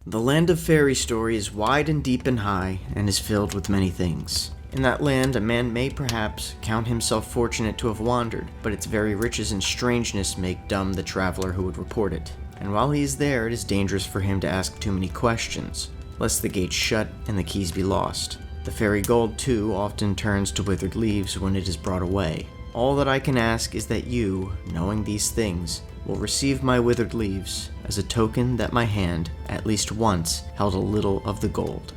The land of fairy story is wide and deep and high, and is filled with many things. In that land, a man may perhaps count himself fortunate to have wandered, but its very riches and strangeness make dumb the traveler who would report it. And while he is there, it is dangerous for him to ask too many questions, lest the gates shut and the keys be lost. The fairy gold, too, often turns to withered leaves when it is brought away. All that I can ask is that you, knowing these things, will receive my withered leaves as a token that my hand, at least once, held a little of the gold.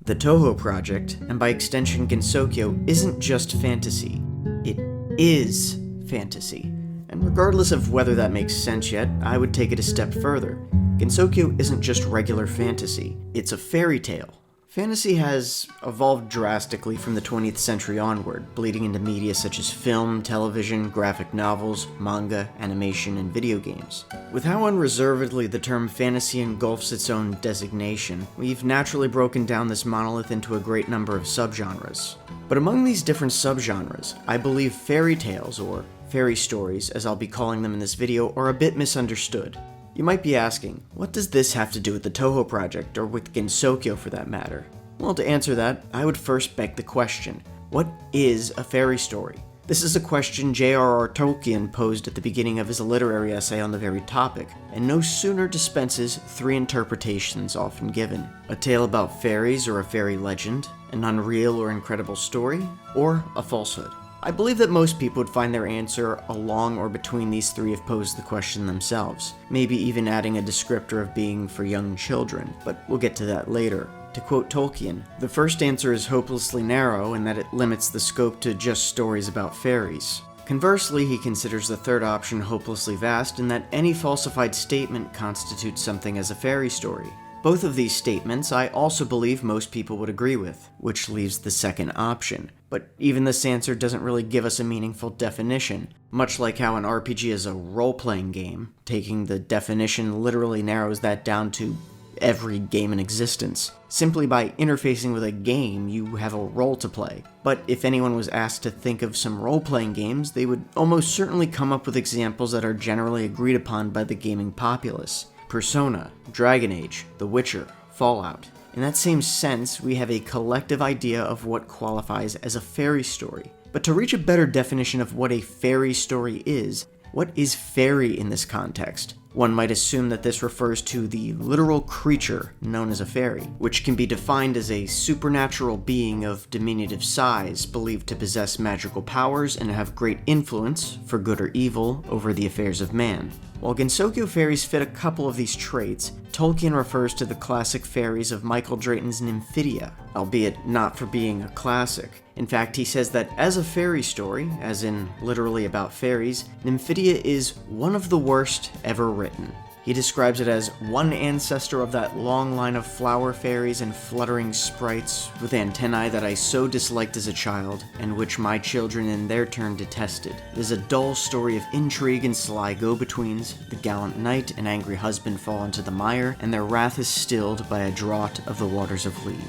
The Touhou Project, and by extension Gensokyo, isn't just fantasy. It is fantasy. And regardless of whether that makes sense yet, I would take it a step further. Gensokyo isn't just regular fantasy, it's a fairy tale. Fantasy has evolved drastically from the 20th century onward, bleeding into media such as film, television, graphic novels, manga, animation, and video games. With how unreservedly the term fantasy engulfs its own designation, we've naturally broken down this monolith into a great number of subgenres. But among these different subgenres, I believe fairy tales, or fairy stories, as I'll be calling them in this video, are a bit misunderstood. You might be asking, what does this have to do with the Touhou Project, or with Gensokyo for that matter? Well, to answer that, I would first beg the question, what is a fairy story? This is a question J.R.R. Tolkien posed at the beginning of his literary essay on the very topic, and no sooner dispenses three interpretations often given. A tale about fairies or a fairy legend, an unreal or incredible story, or a falsehood. I believe that most people would find their answer along or between these three if posed the question themselves, maybe even adding a descriptor of being for young children, but we'll get to that later. To quote Tolkien, the first answer is hopelessly narrow in that it limits the scope to just stories about fairies. Conversely, he considers the third option hopelessly vast in that any falsified statement constitutes something as a fairy story. Both of these statements I also believe most people would agree with, which leaves the second option. But even this answer doesn't really give us a meaningful definition, much like how an RPG is a role-playing game. Taking the definition literally narrows that down to every game in existence. Simply by interfacing with a game, you have a role to play. But if anyone was asked to think of some role-playing games, they would almost certainly come up with examples that are generally agreed upon by the gaming populace. Persona, Dragon Age, The Witcher, Fallout. In that same sense, we have a collective idea of what qualifies as a fairy story. But to reach a better definition of what a fairy story is, what is fairy in this context? One might assume that this refers to the literal creature known as a fairy, which can be defined as a supernatural being of diminutive size, believed to possess magical powers and have great influence, for good or evil, over the affairs of man. While Gensokyo fairies fit a couple of these traits, Tolkien refers to the classic fairies of Michael Drayton's Nymphidia, albeit not for being a classic. In fact, he says that as a fairy story, as in literally about fairies, Nymphidia is one of the worst ever written. He describes it as one ancestor of that long line of flower fairies and fluttering sprites with antennae that I so disliked as a child, and which my children in their turn detested. It is a dull story of intrigue and sly go-betweens. The gallant knight and angry husband fall into the mire, and their wrath is stilled by a draught of the waters of Lethe.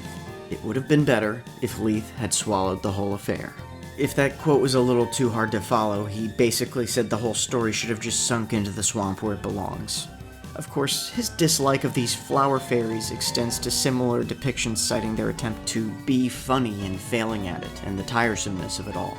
It would have been better if Lethe had swallowed the whole affair. If that quote was a little too hard to follow, he basically said the whole story should have just sunk into the swamp where it belongs. Of course, his dislike of these flower fairies extends to similar depictions, citing their attempt to be funny and failing at it, and the tiresomeness of it all.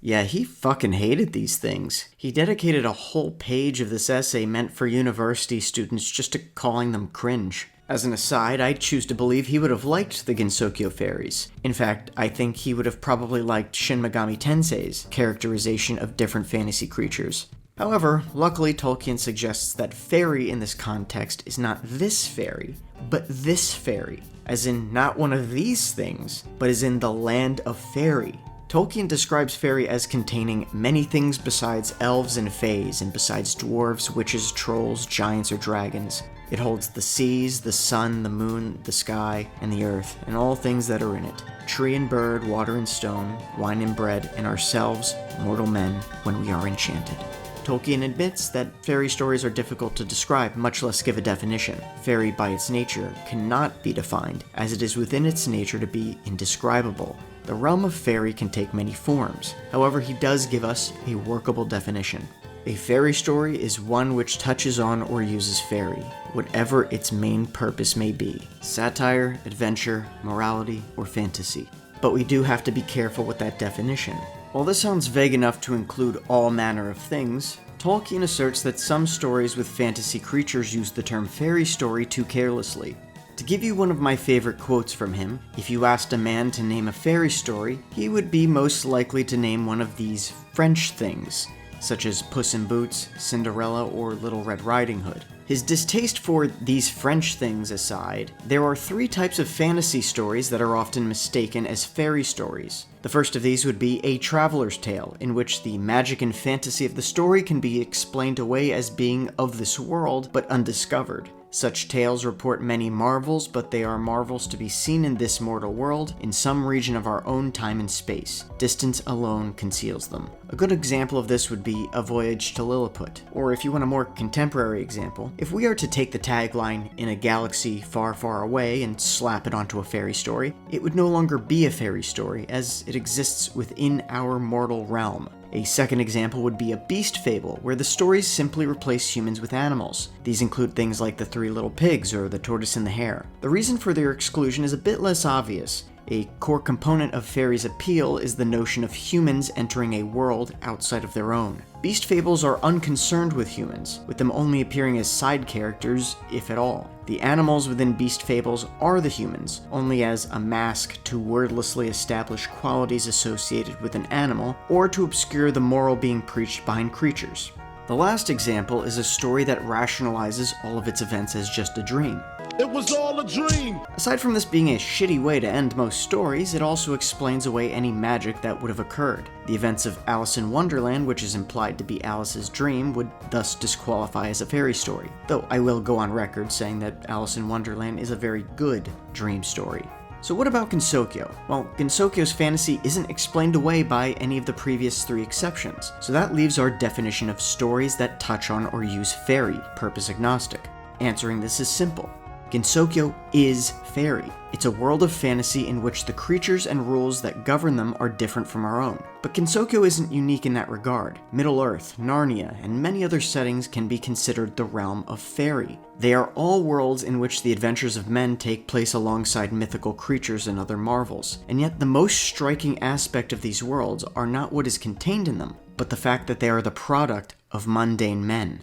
Yeah, he fucking hated these things. He dedicated a whole page of this essay meant for university students just to calling them cringe. As an aside, I choose to believe he would have liked the Gensokyo fairies. In fact, I think he would have probably liked Shin Megami Tensei's characterization of different fantasy creatures. However, luckily Tolkien suggests that fairy in this context is not this fairy, but this fairy, as in not one of these things, but as in the land of fairy. Tolkien describes fairy as containing many things besides elves and fays, and besides dwarves, witches, trolls, giants, or dragons. It holds the seas, the sun, the moon, the sky, and the earth, and all things that are in it. Tree and bird, water and stone, wine and bread, and ourselves, mortal men, when we are enchanted. Tolkien admits that fairy stories are difficult to describe, much less give a definition. Fairy, by its nature, cannot be defined, as it is within its nature to be indescribable. The realm of fairy can take many forms. However, he does give us a workable definition. A fairy story is one which touches on or uses fairy, whatever its main purpose may be: satire, adventure, morality, or fantasy. But we do have to be careful with that definition. While this sounds vague enough to include all manner of things, Tolkien asserts that some stories with fantasy creatures use the term fairy story too carelessly. To give you one of my favorite quotes from him, if you asked a man to name a fairy story, he would be most likely to name one of these French things, such as Puss in Boots, Cinderella, or Little Red Riding Hood. His distaste for these French things aside, there are 3 types of fantasy stories that are often mistaken as fairy stories. The first of these would be a traveler's tale, in which the magic and fantasy of the story can be explained away as being of this world, but undiscovered. Such tales report many marvels, but they are marvels to be seen in this mortal world, in some region of our own time and space. Distance alone conceals them. A good example of this would be A Voyage to Lilliput. Or if you want a more contemporary example, if we are to take the tagline "in a galaxy far, far away" and slap it onto a fairy story, it would no longer be a fairy story, as it exists within our mortal realm. A second example would be a beast fable, where the stories simply replace humans with animals. These include things like the 3 Little Pigs or the Tortoise and the Hare. The reason for their exclusion is a bit less obvious. A core component of fairies' appeal is the notion of humans entering a world outside of their own. Beast fables are unconcerned with humans, with them only appearing as side characters, if at all. The animals within beast fables are the humans, only as a mask to wordlessly establish qualities associated with an animal, or to obscure the moral being preached behind creatures. The last example is a story that rationalizes all of its events as just a dream. It was all a dream! Aside from this being a shitty way to end most stories, it also explains away any magic that would have occurred. The events of Alice in Wonderland, which is implied to be Alice's dream, would thus disqualify as a fairy story. Though I will go on record saying that Alice in Wonderland is a very good dream story. So what about Gensokyo? Well, Gensokyo's fantasy isn't explained away by any of the previous 3 exceptions, so that leaves our definition of stories that touch on or use fairy, purpose agnostic. Answering this is simple. Gensokyo is fairy. It's a world of fantasy in which the creatures and rules that govern them are different from our own. But Gensokyo isn't unique in that regard. Middle-earth, Narnia, and many other settings can be considered the realm of fairy. They are all worlds in which the adventures of men take place alongside mythical creatures and other marvels. And yet the most striking aspect of these worlds are not what is contained in them, but the fact that they are the product of mundane men.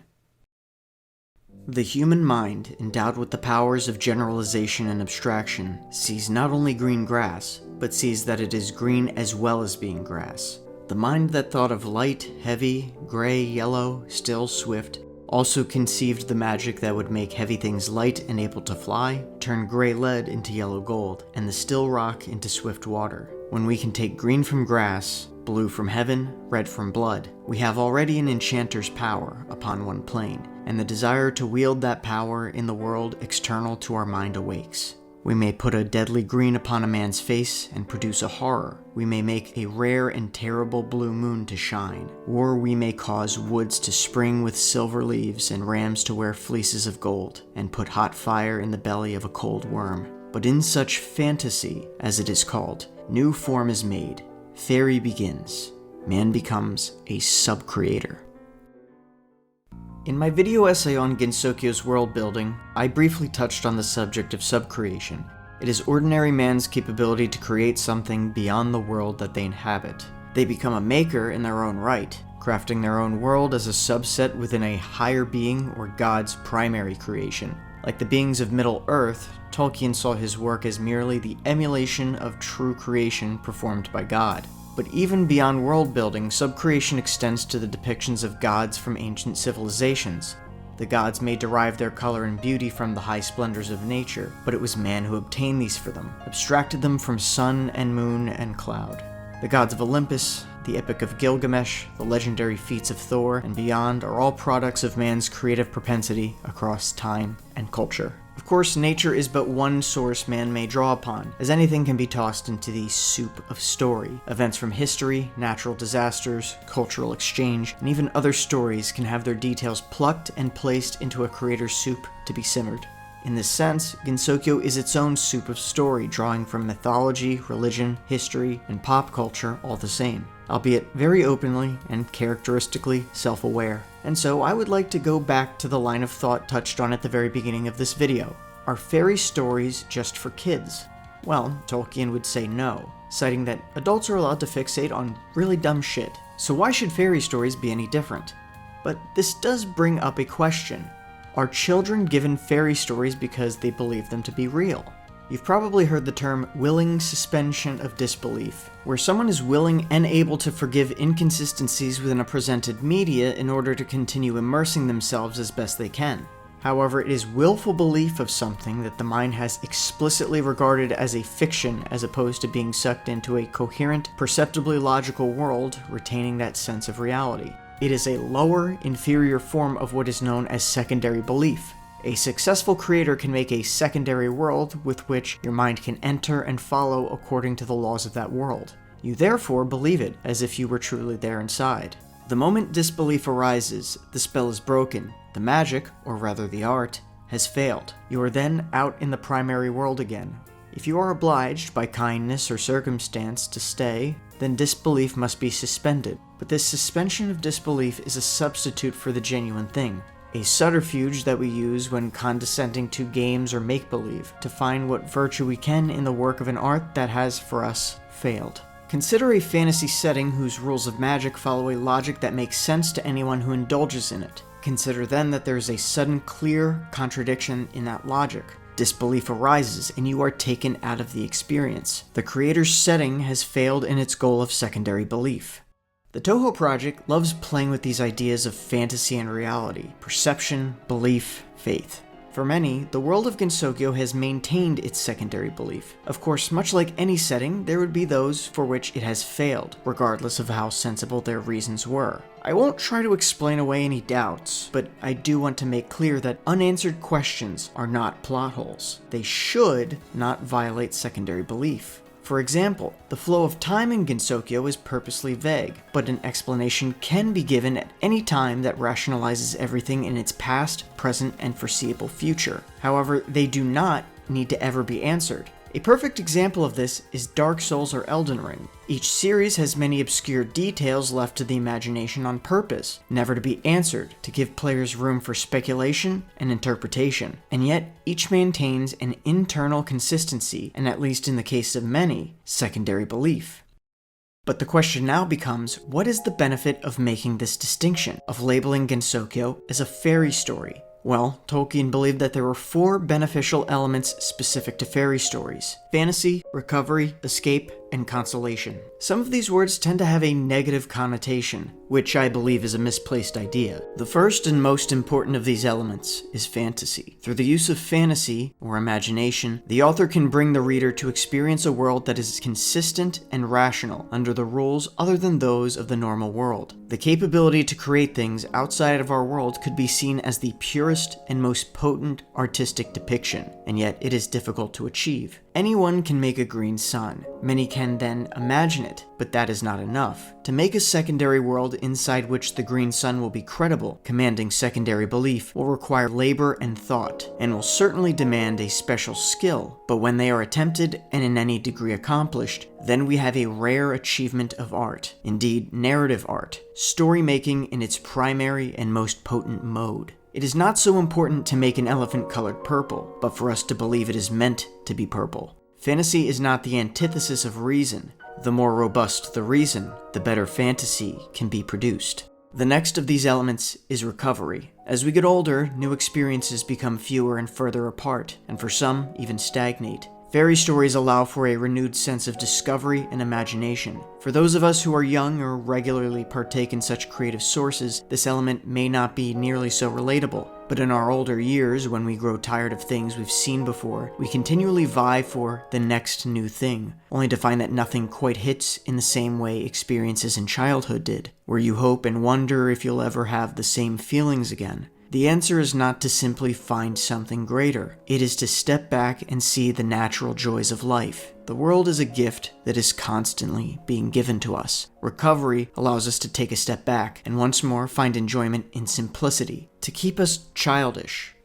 The human mind, endowed with the powers of generalization and abstraction, sees not only green grass, but sees that it is green as well as being grass. The mind that thought of light, heavy, gray, yellow, still, swift, also conceived the magic that would make heavy things light and able to fly, turn gray lead into yellow gold, and the still rock into swift water. When we can take green from grass, blue from heaven, red from blood, we have already an enchanter's power upon one plane, and the desire to wield that power in the world external to our mind awakes. We may put a deadly green upon a man's face and produce a horror. We may make a rare and terrible blue moon to shine, or we may cause woods to spring with silver leaves and rams to wear fleeces of gold, and put hot fire in the belly of a cold worm. But in such fantasy, as it is called, new form is made. Fairy begins. Man becomes a subcreator. In my video essay on Gensokyo's world building, I briefly touched on the subject of subcreation. It is ordinary man's capability to create something beyond the world that they inhabit. They become a maker in their own right, crafting their own world as a subset within a higher being or God's primary creation. Like the beings of Middle-earth, Tolkien saw his work as merely the emulation of true creation performed by God. But even beyond world-building, subcreation extends to the depictions of gods from ancient civilizations. The gods may derive their color and beauty from the high splendors of nature, but it was man who obtained these for them, abstracted them from sun and moon and cloud. The gods of Olympus, the Epic of Gilgamesh, the legendary feats of Thor, and beyond are all products of man's creative propensity across time and culture. Of course, nature is but one source man may draw upon, as anything can be tossed into the soup of story. Events from history, natural disasters, cultural exchange, and even other stories can have their details plucked and placed into a creator's soup to be simmered. In this sense, Gensokyo is its own soup of story, drawing from mythology, religion, history, and pop culture all the same. albeit very openly and characteristically self-aware. And so I would like to go back to the line of thought touched on at the very beginning of this video. Are fairy stories just for kids? Well, Tolkien would say no, citing that adults are allowed to fixate on really dumb shit. So why should fairy stories be any different? But this does bring up a question. Are children given fairy stories because they believe them to be real? You've probably heard the term willing suspension of disbelief, where someone is willing and able to forgive inconsistencies within a presented media in order to continue immersing themselves as best they can. However, it is willful belief of something that the mind has explicitly regarded as a fiction as opposed to being sucked into a coherent, perceptibly logical world, retaining that sense of reality. It is a lower, inferior form of what is known as secondary belief. A successful creator can make a secondary world with which your mind can enter and follow according to the laws of that world. You therefore believe it as if you were truly there inside. The moment disbelief arises, the spell is broken, the magic, or rather the art, has failed. You are then out in the primary world again. If you are obliged by kindness or circumstance to stay, then disbelief must be suspended. But this suspension of disbelief is a substitute for the genuine thing, a subterfuge that we use when condescending to games or make-believe, to find what virtue we can in the work of an art that has, for us, failed. Consider a fantasy setting whose rules of magic follow a logic that makes sense to anyone who indulges in it. Consider then that there is a sudden, clear contradiction in that logic. Disbelief arises, and you are taken out of the experience. The creator's setting has failed in its goal of secondary belief. The Touhou Project loves playing with these ideas of fantasy and reality, perception, belief, faith. For many, the world of Gensokyo has maintained its secondary belief. Of course, much like any setting, there would be those for which it has failed, regardless of how sensible their reasons were. I won't try to explain away any doubts, but I do want to make clear that unanswered questions are not plot holes. They should not violate secondary belief. For example, the flow of time in Gensokyo is purposely vague, but an explanation can be given at any time that rationalizes everything in its past, present, and foreseeable future. However, they do not need to ever be answered. A perfect example of this is Dark Souls or Elden Ring. Each series has many obscure details left to the imagination on purpose, never to be answered, to give players room for speculation and interpretation. And yet, each maintains an internal consistency, and at least in the case of many, secondary belief. But the question now becomes, what is the benefit of making this distinction, of labeling Gensokyo as a fairy story? Well, Tolkien believed that there were 4 beneficial elements specific to fairy stories: fantasy, recovery, escape, and consolation. Some of these words tend to have a negative connotation, which I believe is a misplaced idea. The first and most important of these elements is fantasy. Through the use of fantasy, or imagination, the author can bring the reader to experience a world that is consistent and rational under the rules other than those of the normal world. The capability to create things outside of our world could be seen as the purest and most potent artistic depiction, and yet it is difficult to achieve. Anyone can make a green sun. Many can then imagine it, but that is not enough. To make a secondary world inside which the green sun will be credible, commanding secondary belief, will require labor and thought, and will certainly demand a special skill. But when they are attempted and in any degree accomplished, then we have a rare achievement of art, indeed narrative art, story making in its primary and most potent mode. It is not so important to make an elephant colored purple, but for us to believe it is meant to be purple. Fantasy is not the antithesis of reason. The more robust the reason, the better fantasy can be produced. The next of these elements is recovery. As we get older, new experiences become fewer and further apart, and for some, even stagnate. Fairy stories allow for a renewed sense of discovery and imagination. For those of us who are young or regularly partake in such creative sources, this element may not be nearly so relatable. But in our older years, when we grow tired of things we've seen before, we continually vie for the next new thing, only to find that nothing quite hits in the same way experiences in childhood did, where you hope and wonder if you'll ever have the same feelings again. The answer is not to simply find something greater. It is to step back and see the natural joys of life. The world is a gift that is constantly being given to us. Recovery allows us to take a step back and once more find enjoyment in simplicity, to keep us childish.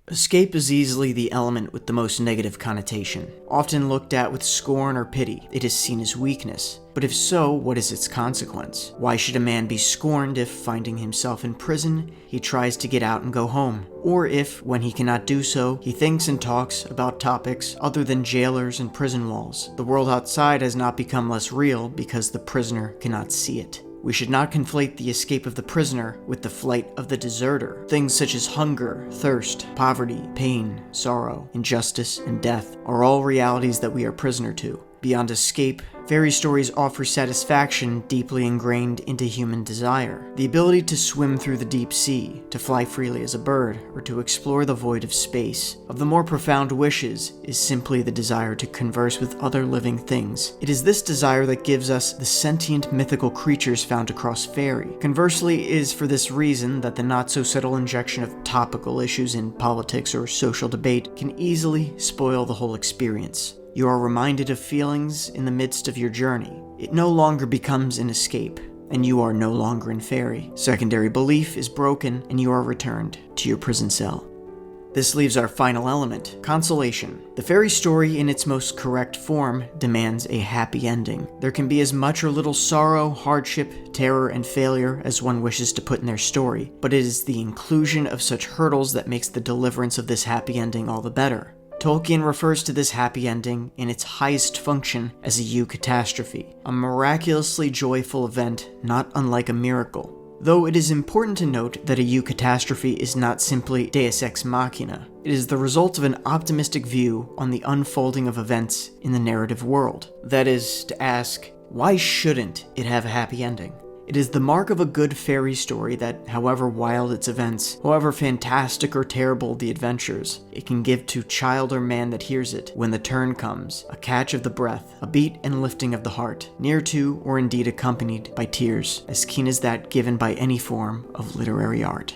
Escape is easily the element with the most negative connotation. Often looked at with scorn or pity, it is seen as weakness. But if so, what is its consequence? Why should a man be scorned if, finding himself in prison, he tries to get out and go home? Or if, when he cannot do so, he thinks and talks about topics other than jailers and prison walls? The world outside has not become less real because the prisoner cannot see it. We should not conflate the escape of the prisoner with the flight of the deserter. Things such as hunger, thirst, poverty, pain, sorrow, injustice, and death are all realities that we are prisoner to. Beyond escape, fairy stories offer satisfaction deeply ingrained into human desire. The ability to swim through the deep sea, to fly freely as a bird, or to explore the void of space. Of the more profound wishes is simply the desire to converse with other living things. It is this desire that gives us the sentient mythical creatures found across fairy. Conversely, it is for this reason that the not-so-subtle injection of topical issues in politics or social debate can easily spoil the whole experience. You are reminded of feelings in the midst of your journey. It no longer becomes an escape, and you are no longer in fairy. Secondary belief is broken, and you are returned to your prison cell. This leaves our final element, consolation. The fairy story in its most correct form demands a happy ending. There can be as much or little sorrow, hardship, terror, and failure as one wishes to put in their story, but it is the inclusion of such hurdles that makes the deliverance of this happy ending all the better. Tolkien refers to this happy ending in its highest function as a eucatastrophe, a miraculously joyful event not unlike a miracle. Though it is important to note that a eucatastrophe is not simply deus ex machina. It is the result of an optimistic view on the unfolding of events in the narrative world. That is, to ask, why shouldn't it have a happy ending? It is the mark of a good fairy story that, however wild its events, however fantastic or terrible the adventures, it can give to child or man that hears it, when the turn comes, a catch of the breath, a beat and lifting of the heart, near to or indeed accompanied by tears, as keen as that given by any form of literary art.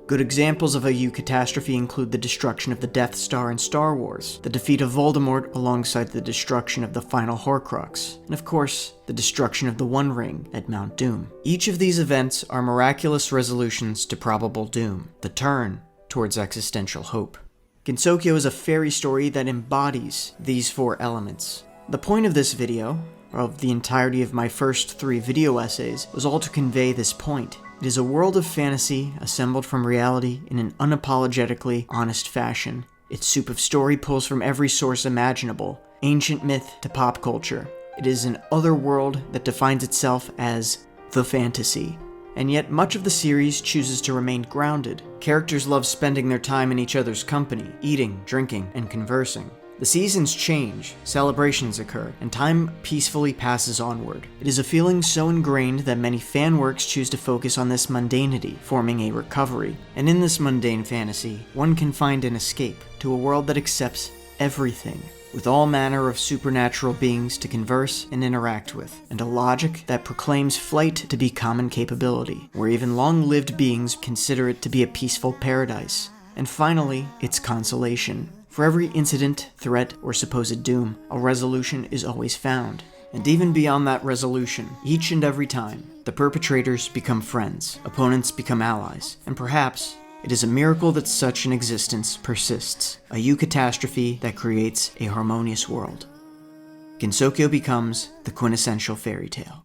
Good examples of a eucatastrophe include the destruction of the Death Star in Star Wars, the defeat of Voldemort alongside the destruction of the final Horcrux, and of course, the destruction of the One Ring at Mount Doom. Each of these events are miraculous resolutions to probable doom, the turn towards existential hope. Gensokyo is a fairy story that embodies these four elements. The point of this video, of the entirety of my first 3 video essays, was all to convey this point. It is a world of fantasy assembled from reality in an unapologetically honest fashion. Its soup of story pulls from every source imaginable, ancient myth to pop culture. It is an other world that defines itself as the fantasy. And yet much of the series chooses to remain grounded. Characters love spending their time in each other's company, eating, drinking, and conversing. The seasons change, celebrations occur, and time peacefully passes onward. It is a feeling so ingrained that many fanworks choose to focus on this mundanity, forming a recovery. And in this mundane fantasy, one can find an escape to a world that accepts everything, with all manner of supernatural beings to converse and interact with, and a logic that proclaims flight to be common capability, where even long-lived beings consider it to be a peaceful paradise. And finally, its consolation. For every incident, threat, or supposed doom, a resolution is always found. And even beyond that resolution, each and every time, the perpetrators become friends, opponents become allies, and perhaps it is a miracle that such an existence persists, a eucatastrophe that creates a harmonious world. Gensokyo becomes the quintessential fairy tale.